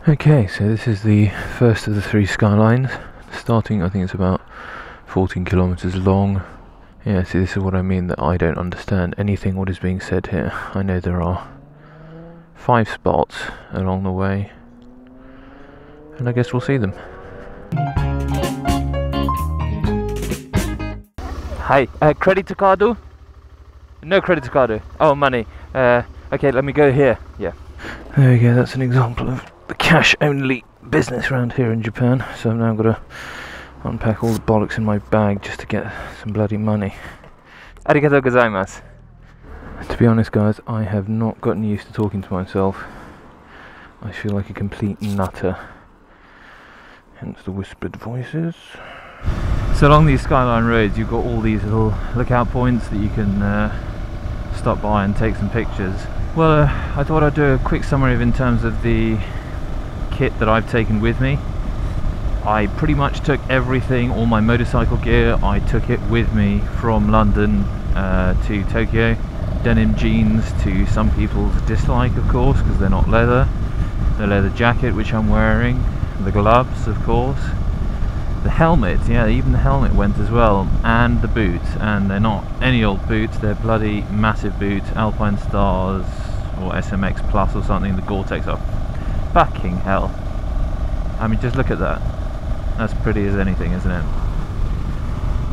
Okay, so this is the first of the 3 skylines. Starting, I think it's about 14 kilometers long. Yeah, see, this is what I mean, that I don't understand anything what is being said here. I know there are 5 spots along the way, and I guess we'll see them. Hi, credit card? No credit card. Oh, money. Okay, let me go here. Yeah. There we go, that's an example of the cash-only business around here in Japan. So I've now got to unpack all the bollocks in my bag just to get some bloody money. Arigatou gozaimasu. To be honest, guys, I have not gotten used to talking to myself. I feel like a complete nutter. Hence the whispered voices. So along these skyline roads, you've got all these little lookout points that you can stop by and take some pictures. Well, I thought I'd do a quick summary in terms of the kit that I've taken with me. I pretty much took everything, all my motorcycle gear, I took it with me from London to Tokyo. Denim jeans, to some people's dislike, of course, because they're not leather. The leather jacket, which I'm wearing. The gloves, of course. The helmet, yeah, even the helmet went as well. And the boots, and they're not any old boots, they're bloody massive boots. Alpine Stars, or SMX Plus or something, the Gore-Tex are fucking hell. I mean, just look at that. That's pretty as anything, isn't it?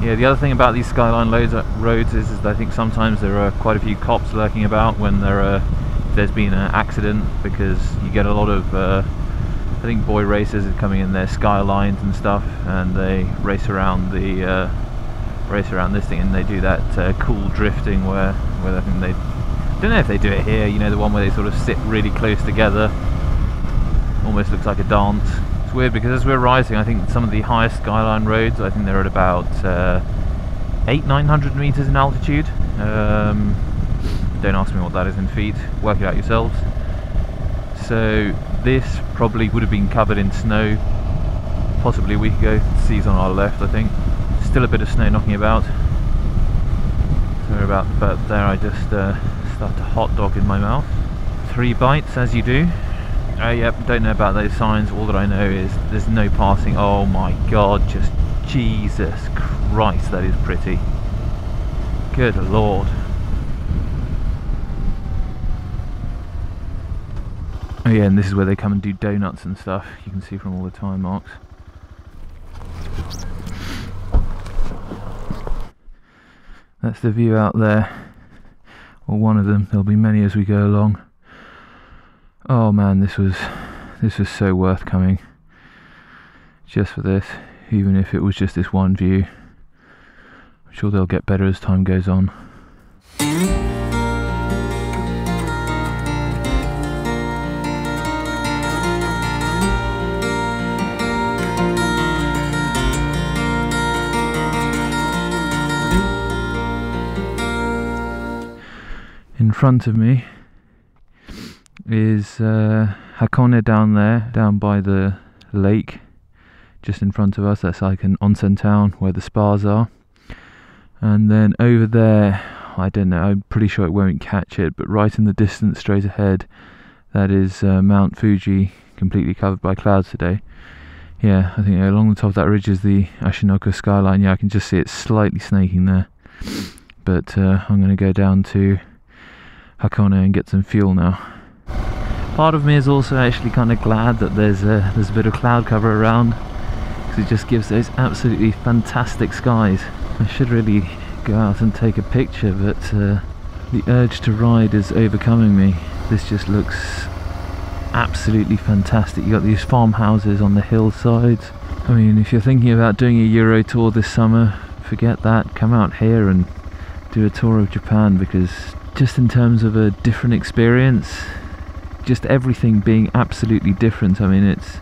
Yeah, the other thing about these skyline roads is that I think sometimes there are quite a few cops lurking about when there's been an accident, because you get a lot of I think boy racers are coming in their skylines and stuff, and they race around this thing, and they do that cool drifting where I think they, I don't know if they do it here, you know, the one where they sort of sit really close together, almost looks like a dance. It's weird because as we're rising, I think some of the highest skyline roads, I think they're at about 800-900 meters in altitude. Don't ask me what that is in feet, work it out yourselves. So this probably would have been covered in snow possibly a week ago. The sea's on our left, I think. Still a bit of snow knocking about. Sorry about there, I just stuffed a hot dog in my mouth. 3 bites, as you do. Yep, don't know about those signs. All that I know is there's no passing. Oh my god, just Jesus Christ, that is pretty. Good lord. Oh yeah, and this is where they come and do donuts and stuff. You can see from all the tire marks. That's the view out there, or one of them. There'll be many as we go along. Oh man, this was so worth coming just for this, even if it was just this one view. I'm sure they'll get better as time goes on. In front of me is Hakone down there, down by the lake, just in front of us. That's like an onsen town where the spas are. And then over there, I don't know, I'm pretty sure it won't catch it, but right in the distance straight ahead, that is Mount Fuji, completely covered by clouds today. Yeah, I think along the top of that ridge is the Ashinoko skyline. Yeah, I can just see it slightly snaking there. But I'm going to go down to Hakone and get some fuel now. Part of me is also actually kind of glad that there's a bit of cloud cover around, because it just gives those absolutely fantastic skies. I should really go out and take a picture, but the urge to ride is overcoming me. This just looks absolutely fantastic. You got these farmhouses on the hillsides. I mean, if you're thinking about doing a Euro tour this summer, forget that. Come out here and do a tour of Japan, because just in terms of a different experience, just everything being absolutely different. I mean, it's,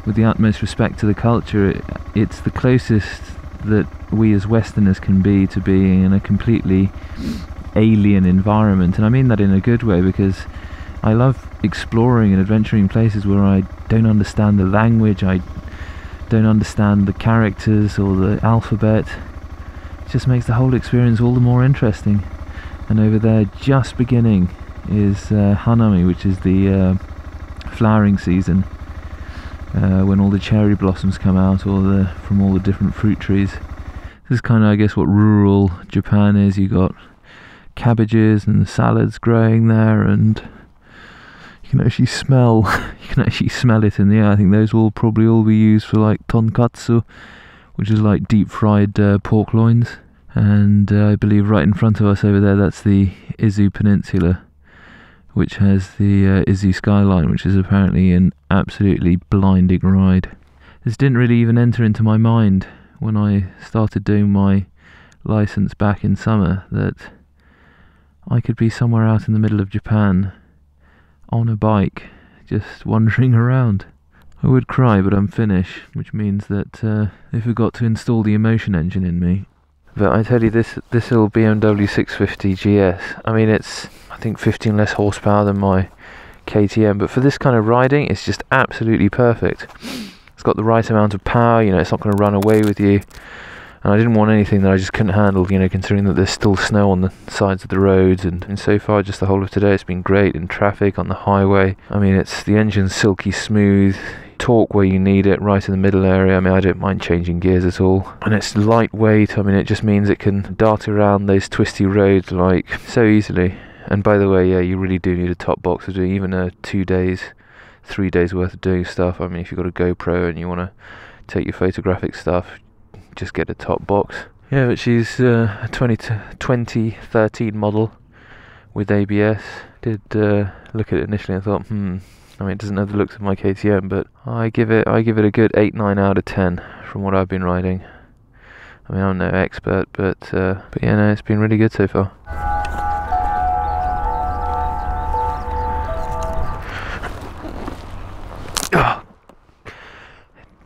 with the utmost respect to the culture, it's the closest that we as Westerners can be to being in a completely alien environment. And I mean that in a good way, because I love exploring and adventuring places where I don't understand the language, I don't understand the characters or the alphabet. It just makes the whole experience all the more interesting. And over there, just beginning, is Hanami, which is the flowering season, when all the cherry blossoms come out, from all the different fruit trees. This is kind of, I guess, what rural Japan is. You got cabbages and salads growing there, and you can actually smell it in the air. I think those will probably all be used for like tonkatsu, which is like deep fried pork loins. And I believe right in front of us over there, that's the Izu Peninsula, which has the Izu skyline, which is apparently an absolutely blinding ride. This didn't really even enter into my mind when I started doing my license back in summer, that I could be somewhere out in the middle of Japan on a bike, just wandering around. I would cry, but I'm Finnish, which means that they forgot to install the emotion engine in me. But I tell you, this little BMW 650GS, I mean, it's, I think, 15 less horsepower than my KTM, but for this kind of riding, it's just absolutely perfect. It's got the right amount of power, you know, it's not going to run away with you. And I didn't want anything that I just couldn't handle, you know, considering that there's still snow on the sides of the roads. And so far, just the whole of today, it's been great in traffic, on the highway. I mean, the engine's silky smooth, torque where you need it, right in the middle area. I mean, I don't mind changing gears at all. And it's lightweight. I mean, it just means it can dart around those twisty roads like so easily. And by the way, yeah, you really do need a top box to do even a 2 days, 3 days worth of doing stuff. I mean, if you've got a GoPro and you want to take your photographic stuff, just get a top box. Yeah, but she's a 2013 model with ABS. Did look at it initially and thought, I mean, it doesn't have the looks of my KTM, but I give it a good 8-9 out of 10 from what I've been riding. I mean, I'm no expert, but yeah, no, it's been really good so far.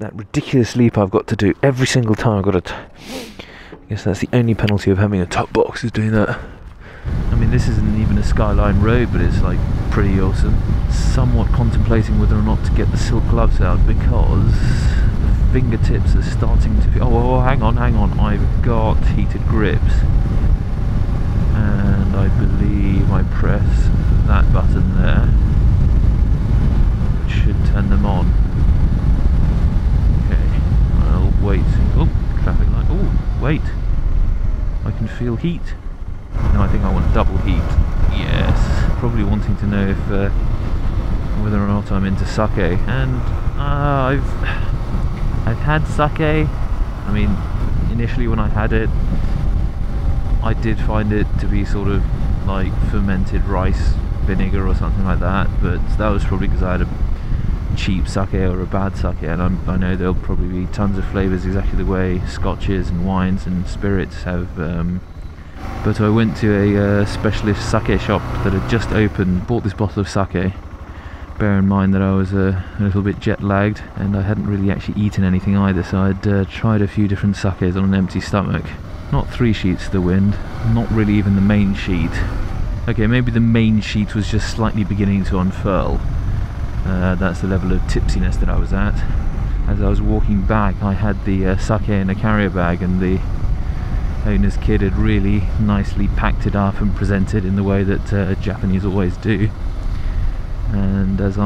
That ridiculous leap I've got to do every single time. I guess that's the only penalty of having a top box, is doing that. I mean, this isn't even a skyline road, but it's like pretty awesome. Somewhat contemplating whether or not to get the silk gloves out, because the fingertips are starting to feel... Oh, hang on. I've got heated grips, and I believe I press that button there, which should turn them on. Wait. Oh, traffic light. Oh, wait. I can feel heat. No, I think I want double heat. Yes. Probably wanting to know if whether or not I'm into sake. And I've had sake. I mean, initially when I had it, I did find it to be sort of like fermented rice vinegar or something like that. But that was probably because I had a cheap sake or a bad sake, and I know there'll probably be tons of flavours exactly the way scotches and wines and spirits have, but I went to a specialist sake shop that had just opened, bought this bottle of sake. Bear in mind that I was a little bit jet lagged and I hadn't really actually eaten anything either, so I'd tried a few different sakes on an empty stomach. Not 3 sheets to the wind, not really even the main sheet. Okay, maybe the main sheet was just slightly beginning to unfurl. That's the level of tipsiness that I was at. As I was walking back, I had the sake in a carrier bag, and the owner's kid had really nicely packed it up and presented in the way that Japanese always do. And because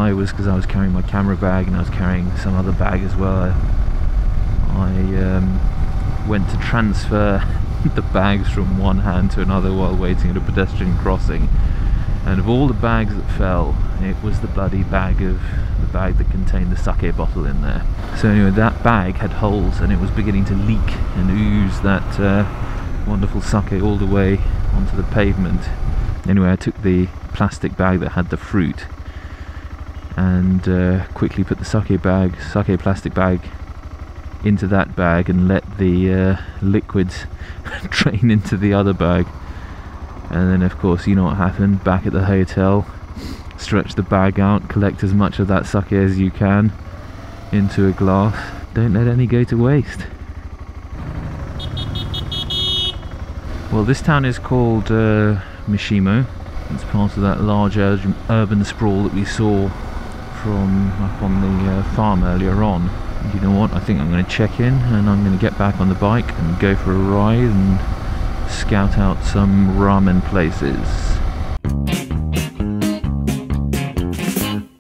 I was carrying my camera bag and I was carrying some other bag as well, I went to transfer the bags from one hand to another while waiting at a pedestrian crossing. And of all the bags that fell, it was the bloody bag that contained the sake bottle in there. So anyway, that bag had holes and it was beginning to leak and ooze that wonderful sake all the way onto the pavement. Anyway, I took the plastic bag that had the fruit and quickly put the sake plastic bag into that bag and let the liquids drain into the other bag. And then of course, you know what happened, back at the hotel, stretch the bag out, collect as much of that sake as you can into a glass. Don't let any go to waste. Well, this town is called Mishimo. It's part of that large urban sprawl that we saw from up on the farm earlier on. And you know what, I think I'm going to check in and I'm going to get back on the bike and go for a ride and scout out some ramen places.